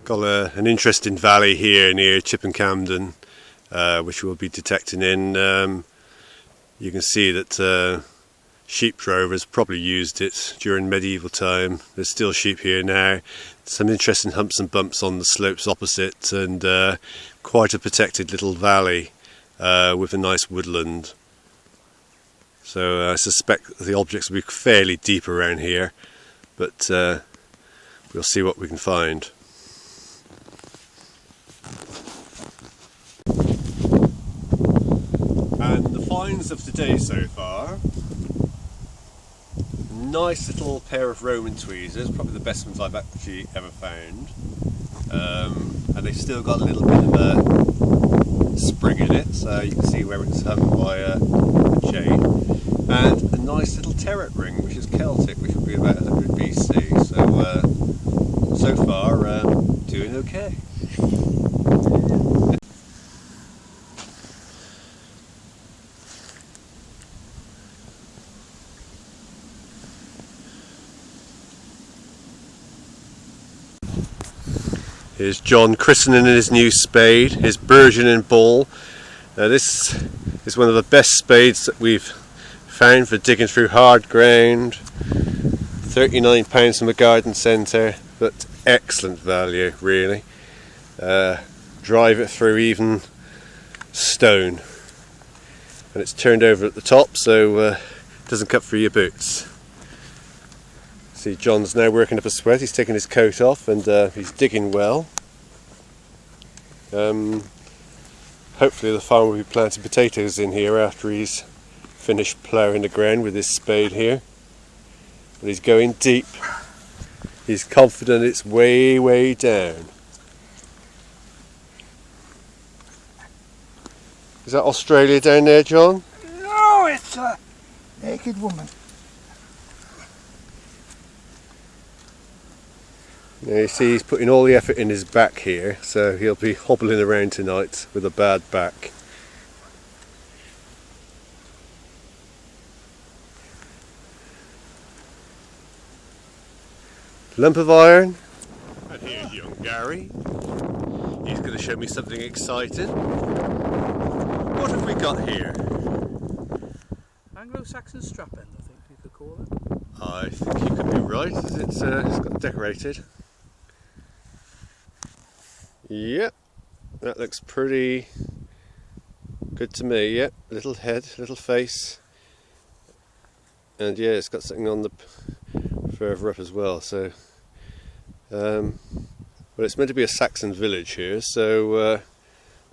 Got an interesting valley here near Chippen Camden, which we'll be detecting in. You can see that sheep drovers probably used it during medieval time. There's still sheep here now. Some interesting humps and bumps on the slopes opposite, and quite a protected little valley with a nice woodland. So I suspect the objects will be fairly deep around here, but we'll see what we can find. And the finds of today so far: nice little pair of Roman tweezers, probably the best ones I've actually ever found, and they've still got a little bit of a spring in it, so you can see where it's hung by a chain, and a nice little terret ring, which is Celtic, which will be about 100 BC, so far doing okay. Here's John christening his new spade, his burgeoning ball. This is one of the best spades that we've found for digging through hard ground. £39 from a garden centre, but excellent value really. Drive it through even stone, and it's turned over at the top so it doesn't cut through your boots. See, John's now working up a sweat. He's taking his coat off and he's digging well. Hopefully the farmer will be planting potatoes in here after he's finished ploughing the ground with his spade here. But he's going deep. He's confident it's way, way down. Is that Australia down there, John? No, it's a naked woman. Now you see he's putting all the effort in his back here, so he'll be hobbling around tonight with a bad back. Lump of iron. And here's young Gary. He's going to show me something exciting. What have we got here? Anglo-Saxon strap end, I think you could call it. I think you could be right. It's got decorated. Yep, that looks pretty good to me. Yep, little head, little face, and yeah, it's got something on the further up as well. So, well, it's meant to be a Saxon village here, so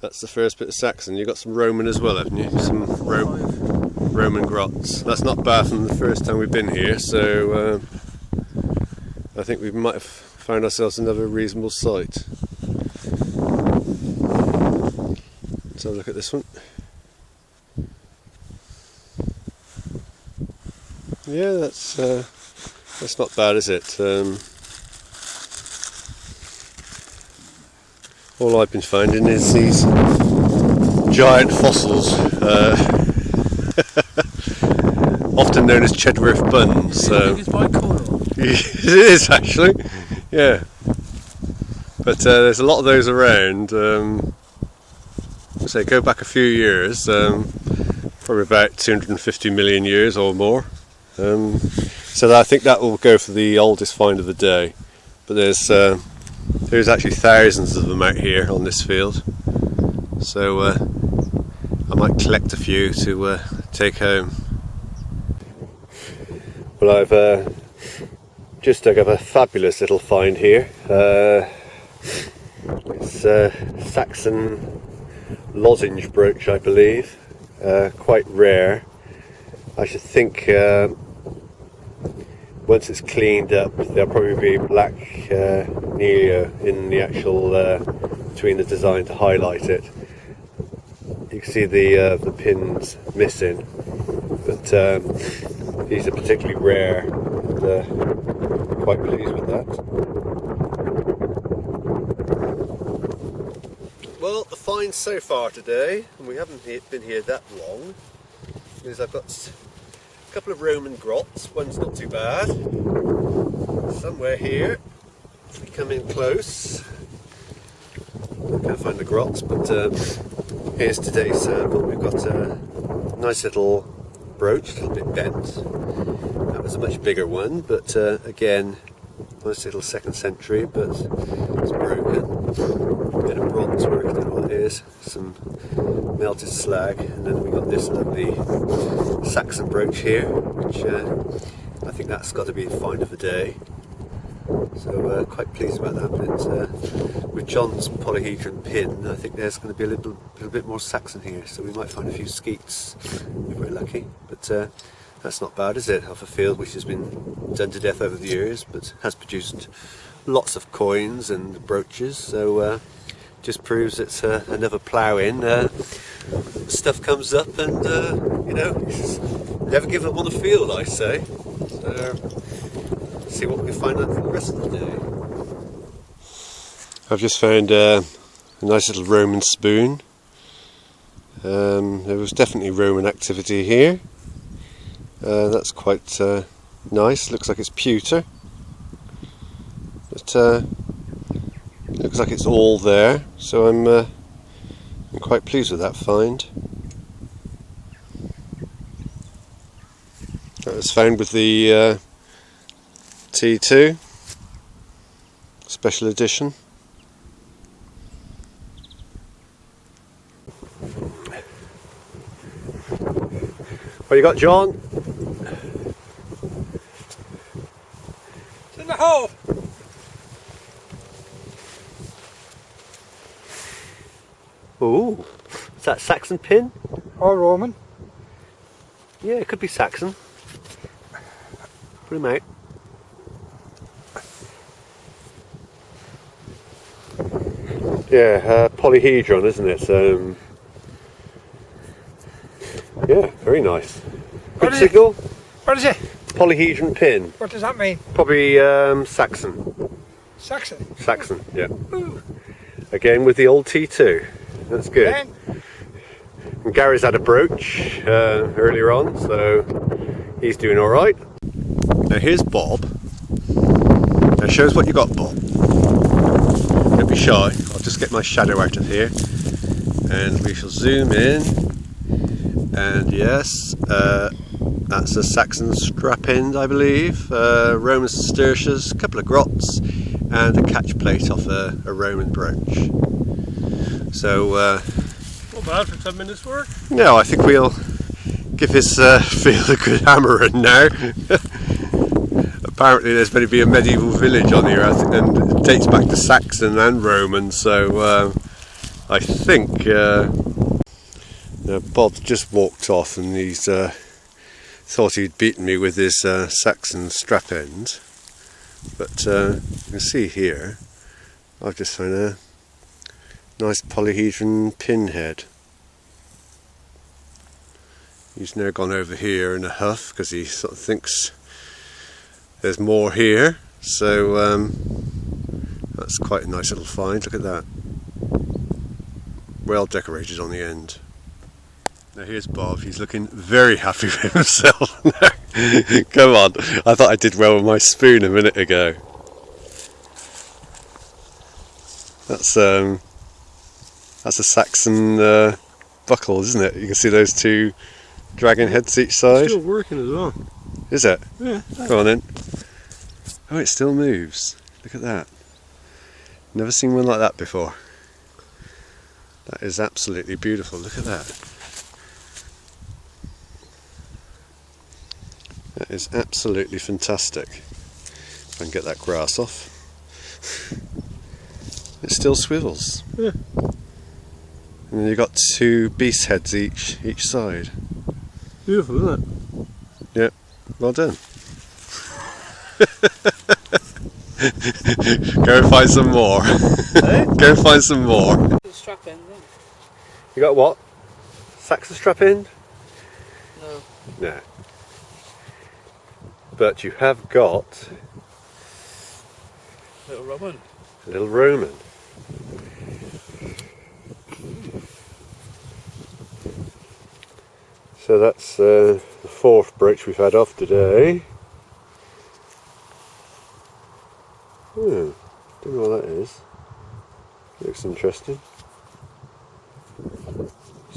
that's the first bit of Saxon. You've got some Roman as well, haven't you? Some Roman grots. That's not bad from the first time we've been here, so I think we might have found ourselves another reasonable site. Let's have a look at this one. Yeah, that's not bad, is it? All I've been finding is these giant fossils, often known as Chedworth buns. It is actually, yeah. But there's a lot of those around. Say go back a few years, probably about 250 million years or more. So I think that will go for the oldest find of the day. But there's actually thousands of them out here on this field. So I might collect a few to take home. Well, I've just dug up a fabulous little find here. It's Saxon lozenge brooch, I believe. Quite rare. I should think once it's cleaned up, there'll probably be black neo in the actual between the design to highlight it. You can see the pins missing, but these are particularly rare, and quite pleased with that. Well, the finds so far today, and we haven't been here that long, is I've got a couple of Roman grots. One's not too bad. Somewhere here, if we come in close, Can't find the grots, but here's today's sample. We've got a nice little brooch, a little bit bent. That was a much bigger one, but again, nice little 2nd century, but it's broken. A bit of bronze work, I don't know what it is. Some melted slag, and then we got this lovely Saxon brooch here, which I think that's got to be the find of the day. So quite pleased about that. But with John's polyhedron pin, I think there's going to be a little bit more Saxon here, so we might find a few skeets if we're lucky. But that's not bad, is it? Off a field which has been done to death over the years, but has produced lots of coins and brooches. So just proves it's another plough in. Stuff comes up, and you know, never give up on the field, I say. So, see what we can find out for the rest of the day. I've just found a nice little Roman spoon. There was definitely Roman activity here. That's quite nice. Looks like it's pewter, but looks like it's all there. So I'm quite pleased with that find. That was found with the T2 special edition. What you got, John? It's in the hole. Ooh, is that Saxon pin? Or Roman. Yeah, it could be Saxon. Put him out. Yeah, polyhedron, isn't it? Yeah, very nice. Good signal. What is it? Polyhedron pin. What does that mean? Probably Saxon. Saxon. Saxon, yeah. Ooh. Again with the old T2. That's good. Then, And Gary's had a brooch earlier on, so he's doing all right. Now here's Bob. Now show us what you got, Bob. Don't be shy. I'll just get my shadow out of here, and we shall zoom in. And yes, that's a Saxon strap end, I believe. Roman sestertius, a couple of grots, and a catch plate off a Roman brooch. So Not bad for 10 minutes work. no, I think we'll give this field a good hammering now. Apparently there's going to be a medieval village on here, and it dates back to Saxon and Roman, so I think Bob just walked off, and he's thought he'd beaten me with his Saxon strap end, but you can see here I've just found a nice polyhedron pinhead. He's now gone over here in a huff because he sort of thinks there's more here, so that's quite a nice little find. Look at that, well decorated on the end. Now here's Bob, he's looking very happy with himself now. Come on, I thought I did well with my spoon a minute ago. That's a Saxon buckle, isn't it? You can see those two dragon heads each side. Still working as well. Is it? Yeah. Go on then. Oh, it still moves. Look at that. Never seen one like that before. That is absolutely beautiful. Look at that. That is absolutely fantastic. If I can get that grass off. It still swivels. Yeah. And then you've got two beast heads each side. Beautiful, isn't it? Yep, well done. Go and find some more. Go and find some more. Strap end, isn't it? You got what? Saxon strap end? No. No. But you have got Little Roman. a little Roman. So that's the fourth brooch we've had off today. Don't know what that is. Looks interesting.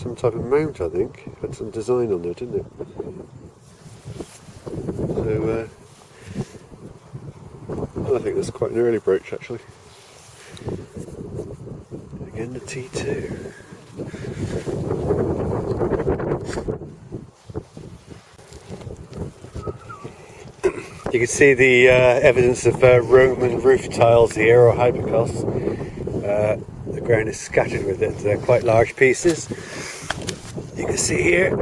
some type of mount, I think. Had some design on there, didn't it? So, I think that's quite an early brooch actually. Again, the T2. You can see the evidence of Roman roof tiles here, or hypocos. The ground is scattered with it. They're quite large pieces. You can see here.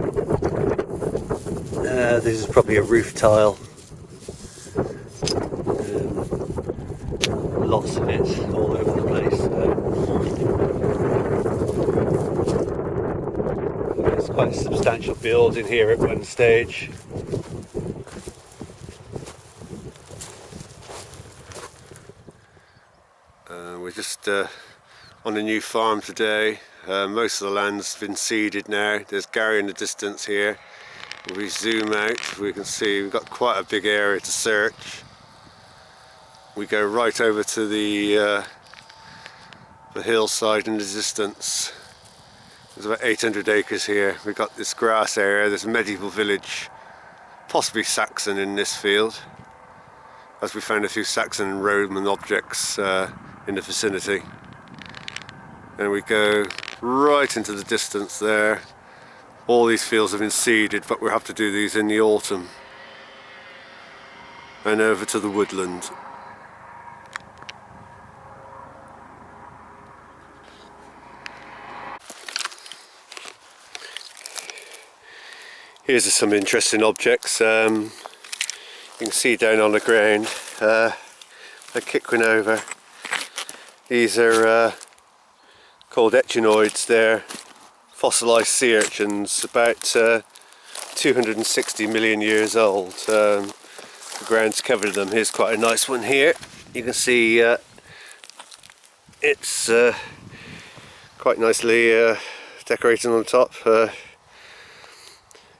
This is probably a roof tile. Lots of it all over the place. It's quite a substantial building here at one stage. We're just on a new farm today. Most of the land's been seeded now. There's Gary in the distance here. If we zoom out, we can see we've got quite a big area to search. We go right over to the hillside in the distance. There's about 800 acres here. We've got this grass area. There's a medieval village, possibly Saxon, in this field, as we found a few Saxon and Roman objects in the vicinity. And we go right into the distance there. All these fields have been seeded, but we'll have to do these in the autumn. And over to the woodland. Here's some interesting objects. You can see down on the ground. I kick one over. These are called echinoids. They're fossilised sea urchins, about 260 million years old. The ground's covered them. Here's quite a nice one here. You can see it's quite nicely decorated on the top.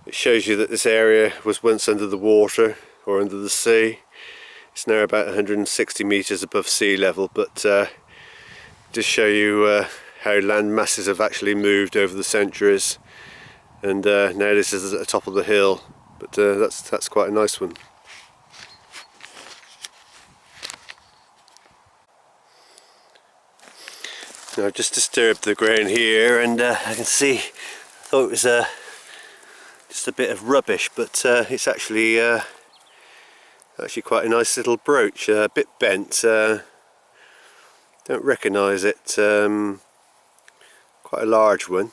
It shows you that this area was once under the water or under the sea. It's now about 160 metres above sea level, but just show you how land masses have actually moved over the centuries. And now this is at the top of the hill, but that's quite a nice one. Now I've just disturbed the ground here, and I can see, I thought it was just a bit of rubbish, but it's actually quite a nice little brooch, a bit bent. Don't recognise it. Quite a large one.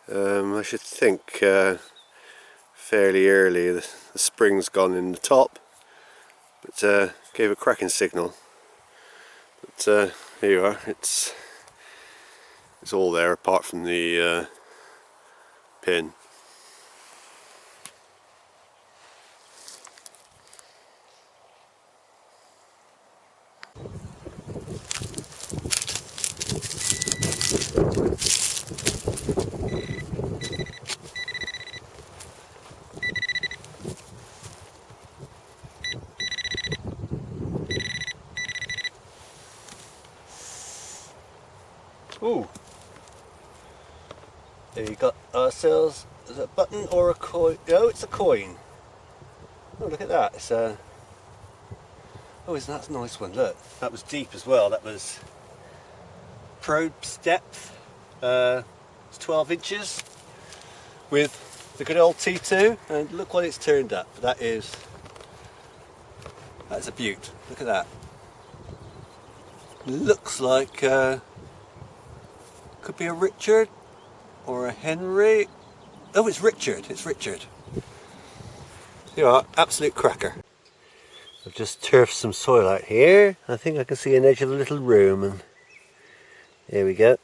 I should think fairly early. The spring's gone in the top, but gave a cracking signal. But here you are. It's all there apart from the pin. Ooh, there you got ourselves. Is it a button or a coin? No, it's a coin. Oh, look at that. It's a. Oh, isn't that a nice one? Look, that was deep as well. That was probe's depth. It's 12 inches with the good old T2, and look what it's turned up. That's a beaut. Look at that. Looks like. Could be a Richard or a Henry. Oh, it's Richard. It's Richard. Here you are, absolute cracker. I've just turfed some soil out here. I think I can see an edge of a little room, and there we go.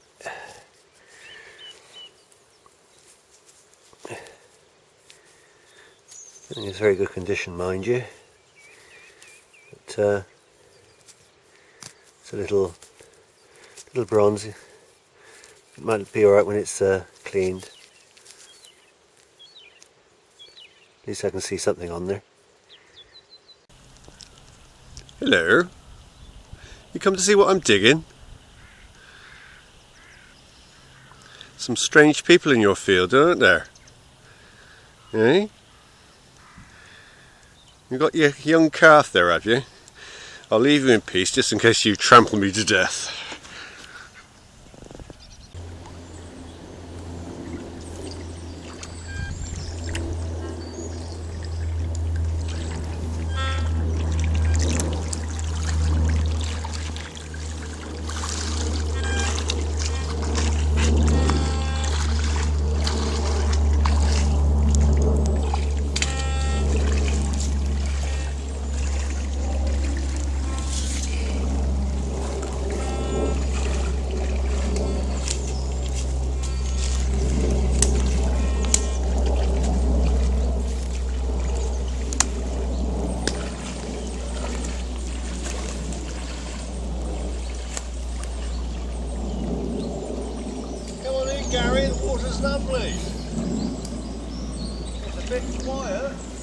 I think it's very good condition, mind you. But it's a little bronzy. It might be alright when it's cleaned. At least I can see something on there. Hello. You come to see what I'm digging? Some strange people in your field, aren't there? Eh? You got your young calf there, have you? I'll leave you in peace just in case you trample me to death. Gary, the water's lovely. It's a bit quiet.